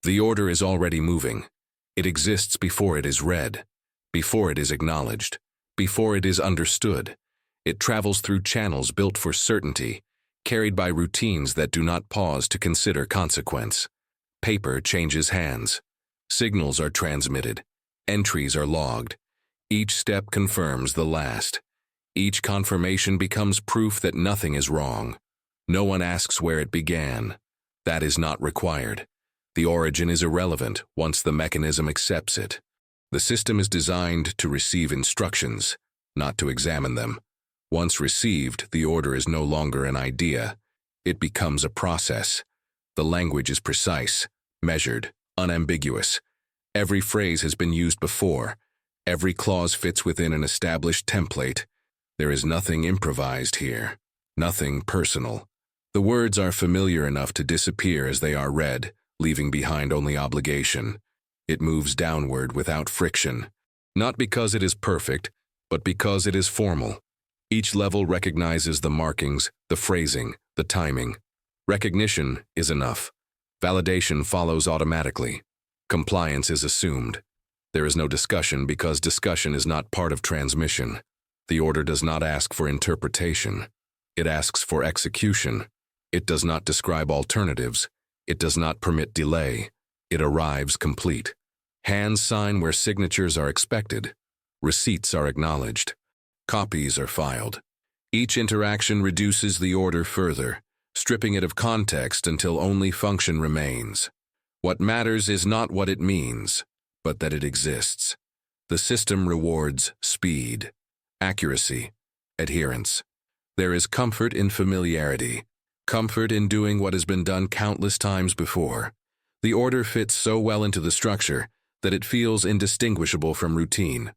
The order is already moving. It exists before it is read, before it is acknowledged, before it is understood. It travels through channels built for certainty, carried by routines that do not pause to consider consequence. Paper changes hands. Signals are transmitted. Entries are logged. Each step confirms the last. Each confirmation becomes proof that nothing is wrong. No one asks where it began. That is not required. The origin is irrelevant once the mechanism accepts it. The system is designed to receive instructions, not to examine them. Once received, the order is no longer an idea. It becomes a process. The language is precise, measured, unambiguous. Every phrase has been used before. Every clause fits within an established template. There is nothing improvised here, nothing personal. The words are familiar enough to disappear as they are read, leaving behind only obligation. It moves downward without friction, not because it is perfect, but because it is formal. Each level recognizes the markings, the phrasing, the timing. Recognition is enough. Validation follows automatically. Compliance is assumed. There is no discussion because discussion is not part of transmission. The order does not ask for interpretation. It asks for execution. It does not describe alternatives. It does not permit delay. It arrives complete. Hands sign where signatures are expected. Receipts are acknowledged. Copies are filed. Each interaction reduces the order further, stripping it of context until only function remains. What matters is not what it means, but that it exists. The system rewards speed, accuracy, adherence. There is comfort in familiarity, comfort in doing what has been done countless times before. The order fits so well into the structure that it feels indistinguishable from routine.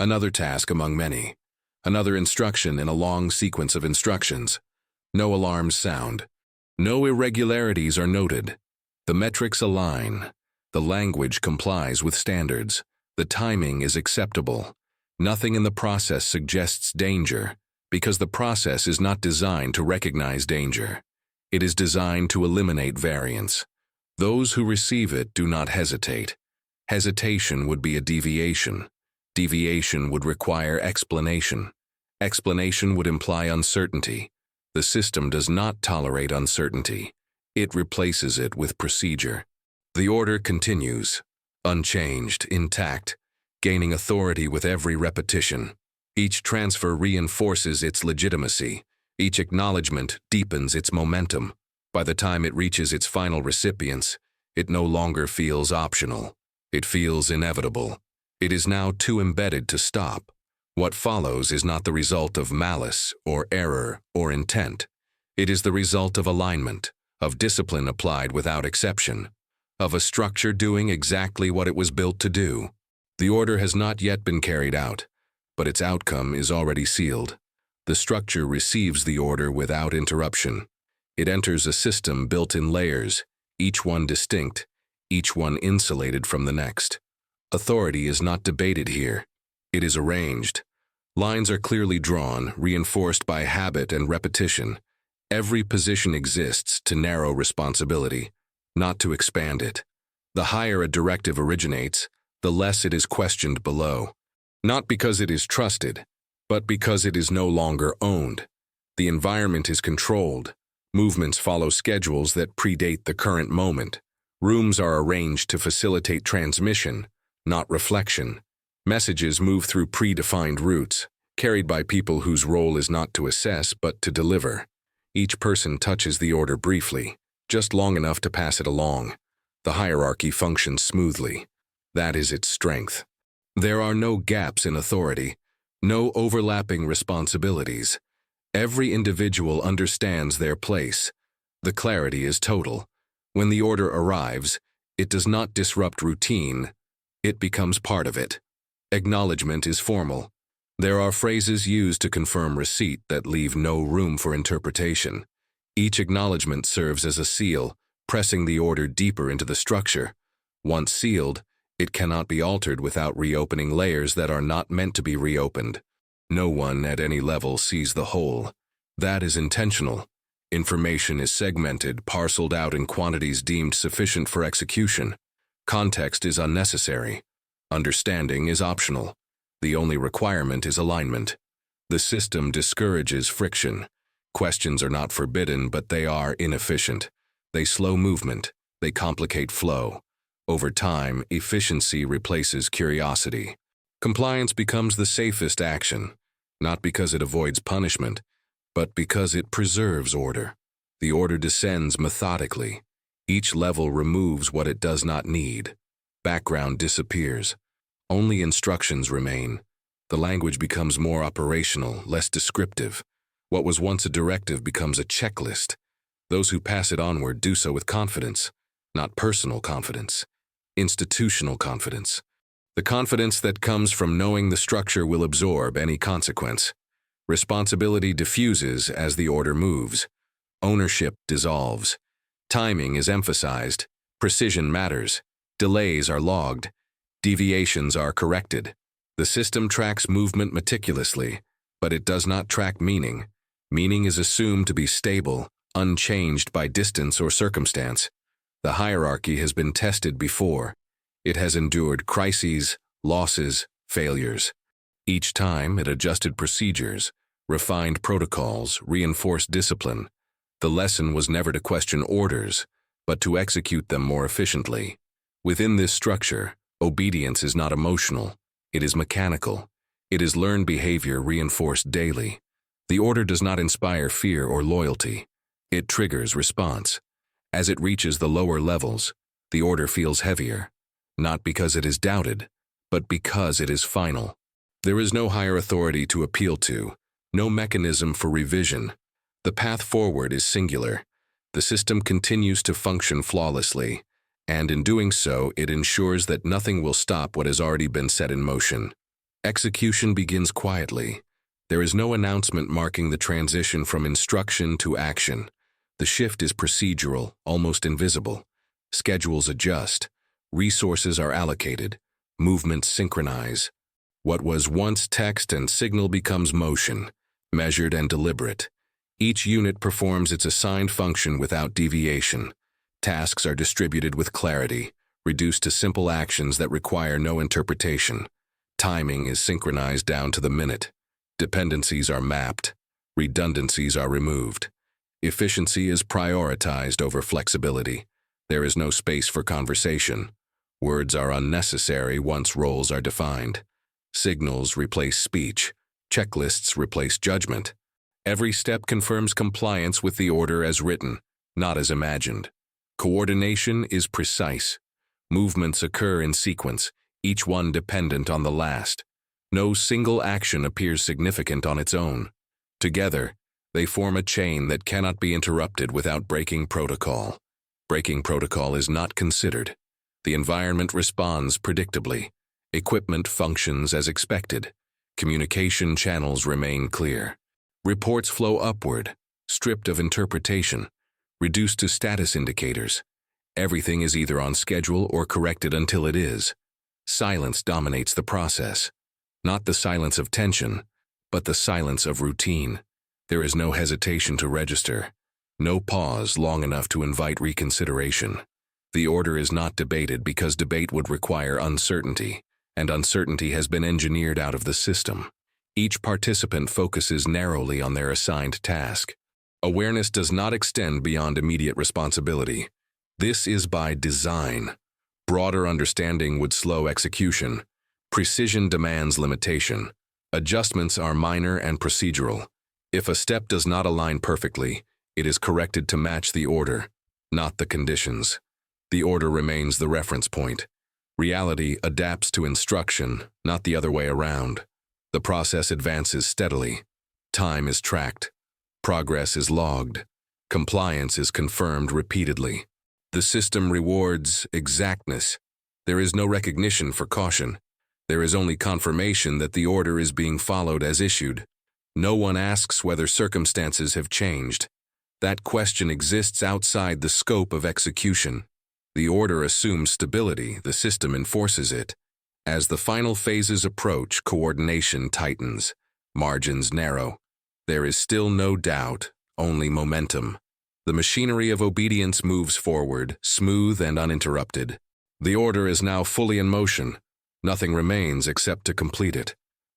Another task among many. Another instruction in a long sequence of instructions. No alarms sound. No irregularities are noted. The metrics align. The language complies with standards. The timing is acceptable. Nothing in the process suggests danger, because the process is not designed to recognize danger. It is designed to eliminate variance. Those who receive it do not hesitate. Hesitation would be a deviation. Deviation would require explanation. Explanation would imply uncertainty. The system does not tolerate uncertainty. It replaces it with procedure. The order continues, unchanged, intact, gaining authority with every repetition. Each transfer reinforces its legitimacy. Each acknowledgement deepens its momentum. By the time it reaches its final recipients, it no longer feels optional. It feels inevitable. It is now too embedded to stop. What follows is not the result of malice or error or intent. It is the result of alignment, of discipline applied without exception, of a structure doing exactly what it was built to do. The order has not yet been carried out, but its outcome is already sealed. The structure receives the order without interruption. It enters a system built in layers, each one distinct, each one insulated from the next. Authority is not debated here. It is arranged. Lines are clearly drawn, reinforced by habit and repetition. Every position exists to narrow responsibility, not to expand it. The higher a directive originates, the less it is questioned below. Not because it is trusted, but because it is no longer owned. The environment is controlled. Movements follow schedules that predate the current moment. Rooms are arranged to facilitate transmission, not reflection. Messages move through predefined routes, carried by people whose role is not to assess but to deliver. Each person touches the order briefly, just long enough to pass it along. The hierarchy functions smoothly. That is its strength. There are no gaps in authority, no overlapping responsibilities. Every individual understands their place. The clarity is total. When the order arrives, it does not disrupt routine. It becomes part of it. Acknowledgement is formal. There are phrases used to confirm receipt that leave no room for interpretation. Each acknowledgement serves as a seal, pressing the order deeper into the structure. Once sealed, it cannot be altered without reopening layers that are not meant to be reopened. No one at any level sees the whole. That is intentional. Information is segmented, parceled out in quantities deemed sufficient for execution. Context is unnecessary. Understanding is optional. The only requirement is alignment. The system discourages friction. Questions are not forbidden, but they are inefficient. They slow movement. They complicate flow. Over time, efficiency replaces curiosity. Compliance becomes the safest action, not because it avoids punishment, but because it preserves order. The order descends methodically. Each level removes what it does not need. Background disappears. Only instructions remain. The language becomes more operational, less descriptive. What was once a directive becomes a checklist. Those who pass it onward do so with confidence, not personal confidence, institutional confidence. The confidence that comes from knowing the structure will absorb any consequence. Responsibility diffuses as the order moves. Ownership dissolves. Timing is emphasized. Precision matters. Delays are logged. Deviations are corrected. The system tracks movement meticulously, but it does not track meaning. Meaning is assumed to be stable, unchanged by distance or circumstance. The hierarchy has been tested before. It has endured crises, losses, failures. Each time it adjusted procedures, refined protocols, reinforced discipline. The lesson was never to question orders, but to execute them more efficiently. Within this structure, obedience is not emotional. It is mechanical. It is learned behavior reinforced daily. The order does not inspire fear or loyalty. It triggers response. As it reaches the lower levels, the order feels heavier, not because it is doubted, but because it is final. There is no higher authority to appeal to, no mechanism for revision. The path forward is singular. The system continues to function flawlessly, and in doing so, it ensures that nothing will stop what has already been set in motion. Execution begins quietly. There is no announcement marking the transition from instruction to action. The shift is procedural, almost invisible. Schedules adjust. Resources are allocated. Movements synchronize. What was once text and signal becomes motion, measured and deliberate. Each unit performs its assigned function without deviation. Tasks are distributed with clarity, reduced to simple actions that require no interpretation. Timing is synchronized down to the minute. Dependencies are mapped. Redundancies are removed. Efficiency is prioritized over flexibility. There is no space for conversation. Words are unnecessary once roles are defined. Signals replace speech. Checklists replace judgment. Every step confirms compliance with the order as written, not as imagined. Coordination is precise. Movements occur in sequence, each one dependent on the last. No single action appears significant on its own. Together, they form a chain that cannot be interrupted without breaking protocol. Breaking protocol is not considered. The environment responds predictably. Equipment functions as expected. Communication channels remain clear. Reports flow upward, stripped of interpretation, reduced to status indicators. Everything is either on schedule or corrected until it is. Silence dominates the process. Not the silence of tension, but the silence of routine. There is no hesitation to register, no pause long enough to invite reconsideration. The order is not debated because debate would require uncertainty, and uncertainty has been engineered out of the system. Each participant focuses narrowly on their assigned task. Awareness does not extend beyond immediate responsibility. This is by design. Broader understanding would slow execution. Precision demands limitation. Adjustments are minor and procedural. If a step does not align perfectly, it is corrected to match the order, not the conditions. The order remains the reference point. Reality adapts to instruction, not the other way around. The process advances steadily. Time is tracked. Progress is logged. Compliance is confirmed repeatedly. The system rewards exactness. There is no recognition for caution. There is only confirmation that the order is being followed as issued. No one asks whether circumstances have changed. That question exists outside the scope of execution. The order assumes stability, the system enforces it. As the final phases approach, coordination tightens, margins narrow. There is still no doubt, only momentum. The machinery of obedience moves forward, smooth and uninterrupted. The order is now fully in motion. Nothing remains except to complete it.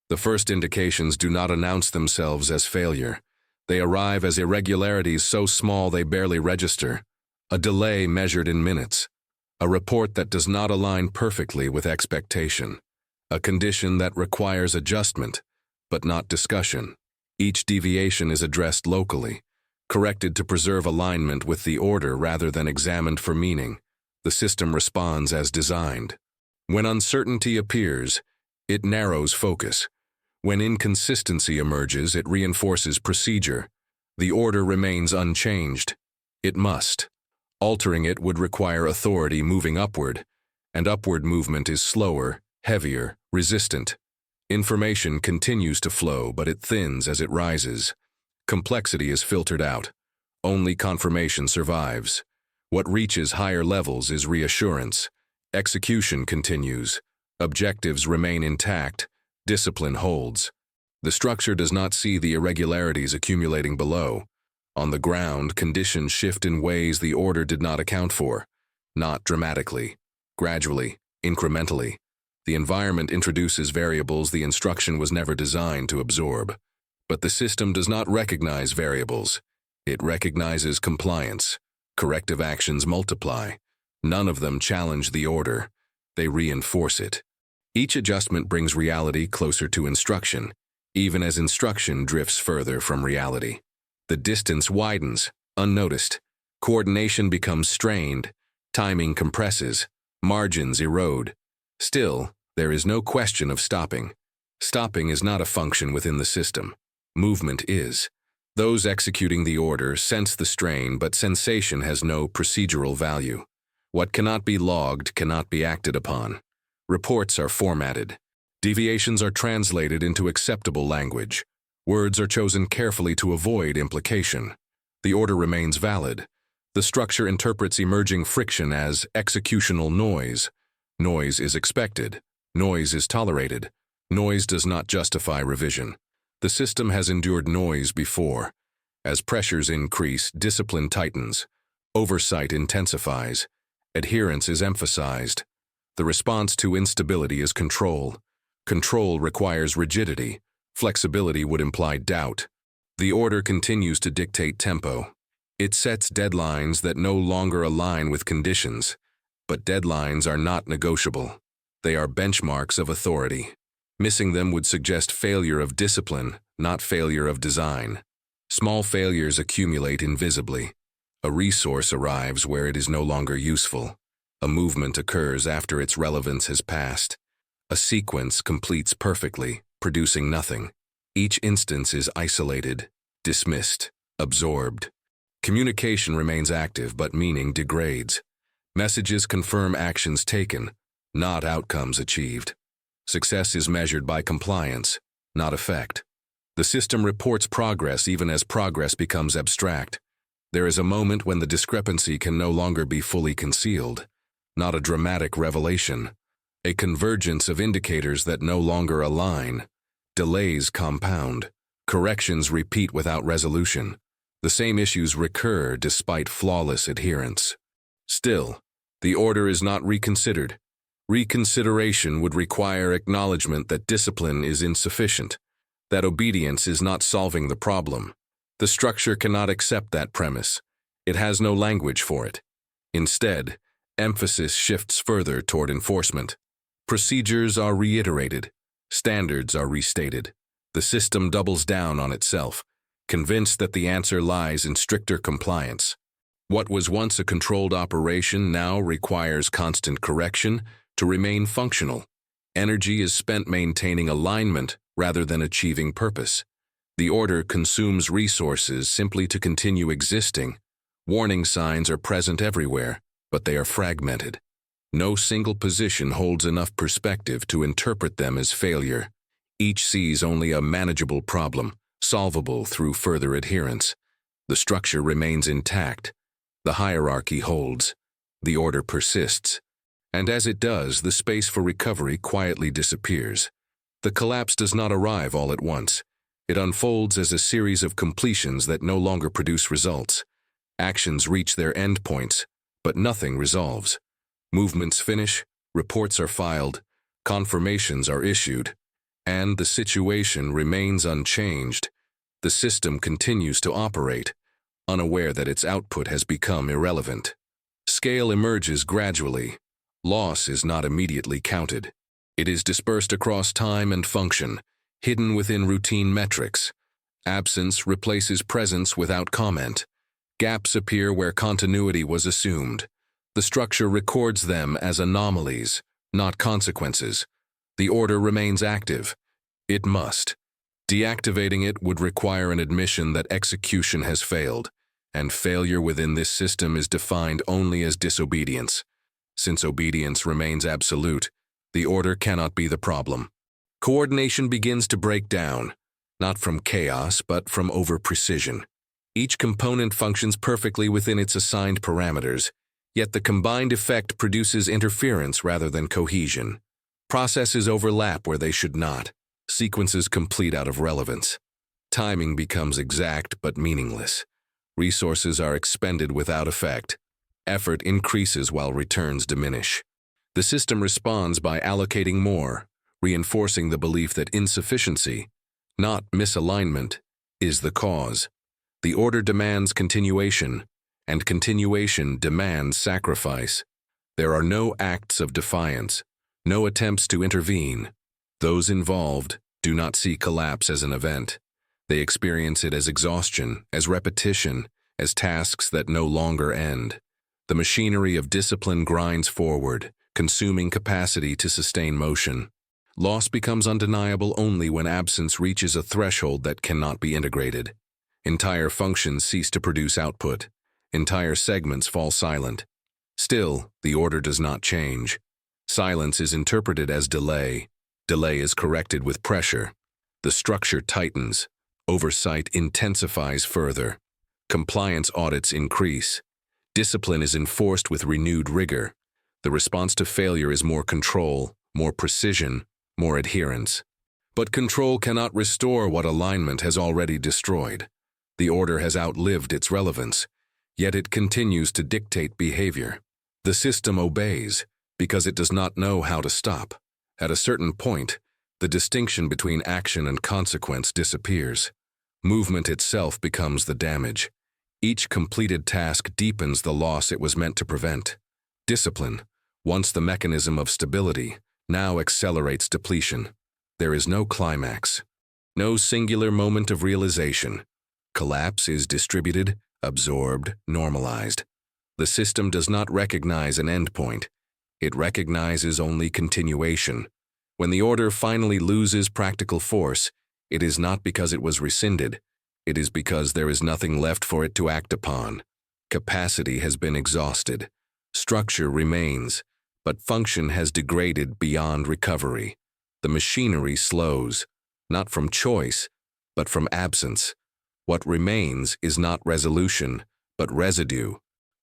The first indications do not announce themselves as failure. They arrive as irregularities so small they barely register. A delay measured in minutes. A report that does not align perfectly with expectation. A condition that requires adjustment, but not discussion. Each deviation is addressed locally, corrected to preserve alignment with the order rather than examined for meaning. The system responds as designed. When uncertainty appears, it narrows focus. When inconsistency emerges, it reinforces procedure. The order remains unchanged. It must. Altering it would require authority moving upward, and upward movement is slower, heavier, resistant. Information continues to flow, but it thins as it rises. Complexity is filtered out. Only confirmation survives. What reaches higher levels is reassurance. Execution continues. Objectives remain intact. Discipline holds. The structure does not see the irregularities accumulating below. On the ground, conditions shift in ways the order did not account for. Not dramatically, gradually, incrementally. The environment introduces variables the instruction was never designed to absorb. But the system does not recognize variables. It recognizes compliance. Corrective actions multiply. None of them challenge the order. They reinforce it. Each adjustment brings reality closer to instruction, even as instruction drifts further from reality. The distance widens, unnoticed. Coordination becomes strained. Timing compresses. Margins erode. Still, there is no question of stopping. Stopping is not a function within the system. Movement is. Those executing the order sense the strain, but sensation has no procedural value. What cannot be logged cannot be acted upon. Reports are formatted. Deviations are translated into acceptable language. Words are chosen carefully to avoid implication. The order remains valid. The structure interprets emerging friction as executional noise. Noise is expected. Noise is tolerated. Noise does not justify revision. The system has endured noise before. As pressures increase, discipline tightens. Oversight intensifies. Adherence is emphasized. The response to instability is control. Control requires rigidity. Flexibility would imply doubt. The order continues to dictate tempo. It sets deadlines that no longer align with conditions. But deadlines are not negotiable. They are benchmarks of authority. Missing them would suggest failure of discipline, not failure of design. Small failures accumulate invisibly. A resource arrives where it is no longer useful. A movement occurs after its relevance has passed. A sequence completes perfectly, producing nothing. Each instance is isolated, dismissed, absorbed. Communication remains active, but meaning degrades. Messages confirm actions taken, not outcomes achieved. Success is measured by compliance, not effect. The system reports progress even as progress becomes abstract. There is a moment when the discrepancy can no longer be fully concealed. Not a dramatic revelation. A convergence of indicators that no longer align. Delays compound. Corrections repeat without resolution. The same issues recur despite flawless adherence. Still, the order is not reconsidered. Reconsideration would require acknowledgement that discipline is insufficient, that obedience is not solving the problem. The structure cannot accept that premise. It has no language for it. Instead, emphasis shifts further toward enforcement. Procedures are reiterated. Standards are restated. The system doubles down on itself, convinced that the answer lies in stricter compliance. What was once a controlled operation now requires constant correction to remain functional. Energy is spent maintaining alignment rather than achieving purpose. The order consumes resources simply to continue existing. Warning signs are present everywhere, but they are fragmented. No single position holds enough perspective to interpret them as failure. Each sees only a manageable problem, solvable through further adherence. The structure remains intact. The hierarchy holds. The order persists. And as it does, the space for recovery quietly disappears. The collapse does not arrive all at once. It unfolds as a series of completions that no longer produce results. Actions reach their endpoints, but nothing resolves. Movements finish, reports are filed, confirmations are issued, and the situation remains unchanged. The system continues to operate, unaware that its output has become irrelevant. Scale emerges gradually. Loss is not immediately counted. It is dispersed across time and function, hidden within routine metrics. Absence replaces presence without comment. Gaps appear where continuity was assumed. The structure records them as anomalies, not consequences. The order remains active. It must. Deactivating it would require an admission that execution has failed, and failure within this system is defined only as disobedience. Since obedience remains absolute, the order cannot be the problem. Coordination begins to break down, not from chaos but from over-precision. Each component functions perfectly within its assigned parameters, yet the combined effect produces interference rather than cohesion. Processes overlap where they should not. Sequences complete out of relevance. Timing becomes exact but meaningless. Resources are expended without effect. Effort increases while returns diminish. The system responds by allocating more, reinforcing the belief that insufficiency, not misalignment, is the cause. The order demands continuation, and continuation demands sacrifice. There are no acts of defiance, no attempts to intervene. Those involved do not see collapse as an event. They experience it as exhaustion, as repetition, as tasks that no longer end. The machinery of discipline grinds forward, consuming capacity to sustain motion. Loss becomes undeniable only when absence reaches a threshold that cannot be integrated. Entire functions cease to produce output. Entire segments fall silent. Still, the order does not change. Silence is interpreted as delay. Delay is corrected with pressure. The structure tightens. Oversight intensifies further. Compliance audits increase. Discipline is enforced with renewed rigor. The response to failure is more control, more precision, more adherence. But control cannot restore what alignment has already destroyed. The order has outlived its relevance, yet it continues to dictate behavior. The system obeys because it does not know how to stop. At a certain point, the distinction between action and consequence disappears. Movement itself becomes the damage. Each completed task deepens the loss it was meant to prevent. Discipline, once the mechanism of stability, now accelerates depletion. There is no climax, no singular moment of realization. Collapse is distributed, absorbed, normalized. The system does not recognize an endpoint. It recognizes only continuation. When the order finally loses practical force, it is not because it was rescinded. It is because there is nothing left for it to act upon. Capacity has been exhausted. Structure remains, but function has degraded beyond recovery. The machinery slows, not from choice, but from absence. What remains is not resolution, but residue.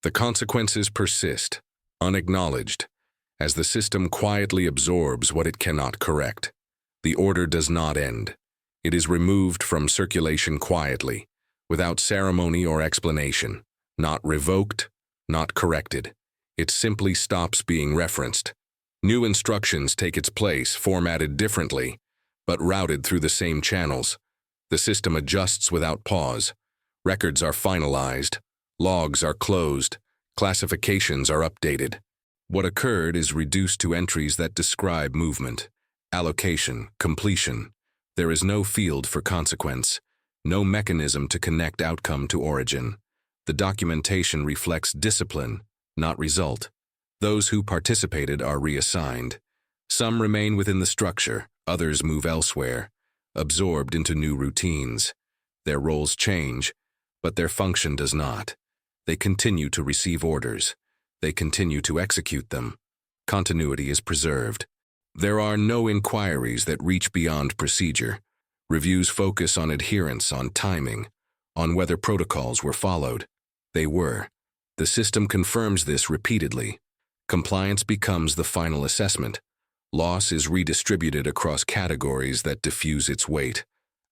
The consequences persist, unacknowledged, as the system quietly absorbs what it cannot correct. The order does not end. It is removed from circulation quietly, without ceremony or explanation, not revoked, not corrected. It simply stops being referenced. New instructions take its place, formatted differently, but routed through the same channels. The system adjusts without pause. Records are finalized. Logs are closed. Classifications are updated. What occurred is reduced to entries that describe movement, allocation, completion. There is no field for consequence, no mechanism to connect outcome to origin. The documentation reflects discipline, not result. Those who participated are reassigned. Some remain within the structure, others move elsewhere, absorbed into new routines. Their roles change, but their function does not. They continue to receive orders. They continue to execute them. Continuity is preserved. There are no inquiries that reach beyond procedure. Reviews focus on adherence, on timing, on whether protocols were followed. They were. The system confirms this repeatedly. Compliance becomes the final assessment. Loss is redistributed across categories that diffuse its weight.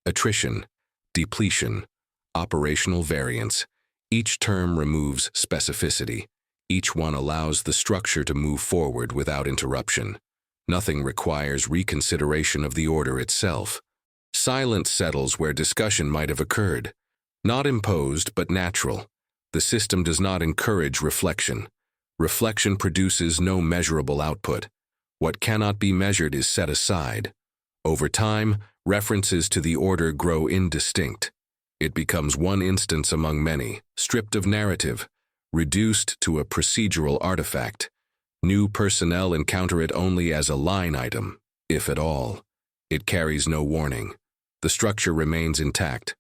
Attrition, depletion, operational variance. Each term removes specificity. Each one allows the structure to move forward without interruption. Nothing requires reconsideration of the order itself. Silence settles where discussion might have occurred. Not imposed, but natural. The system does not encourage reflection. Reflection produces no measurable output. What cannot be measured is set aside. Over time, references to the order grow indistinct. It becomes one instance among many, stripped of narrative, reduced to a procedural artifact. New personnel encounter it only as a line item, if at all. It carries no warning. The structure remains intact.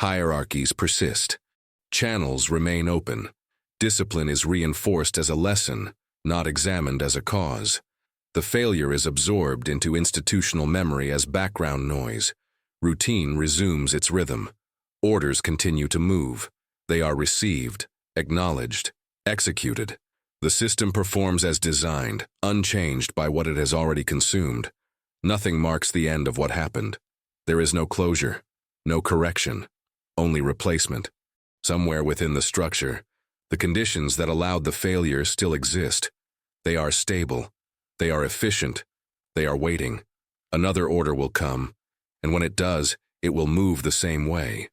Hierarchies persist. Channels remain open. Discipline is reinforced as a lesson, not examined as a cause. The failure is absorbed into institutional memory as background noise. Routine resumes its rhythm. Orders continue to move. They are received, acknowledged, executed. The system performs as designed, unchanged by what it has already consumed. Nothing marks the end of what happened. There is no closure, no correction, only replacement. Somewhere within the structure, the conditions that allowed the failure still exist. They are stable. They are efficient. They are waiting. Another order will come, and when it does, it will move the same way.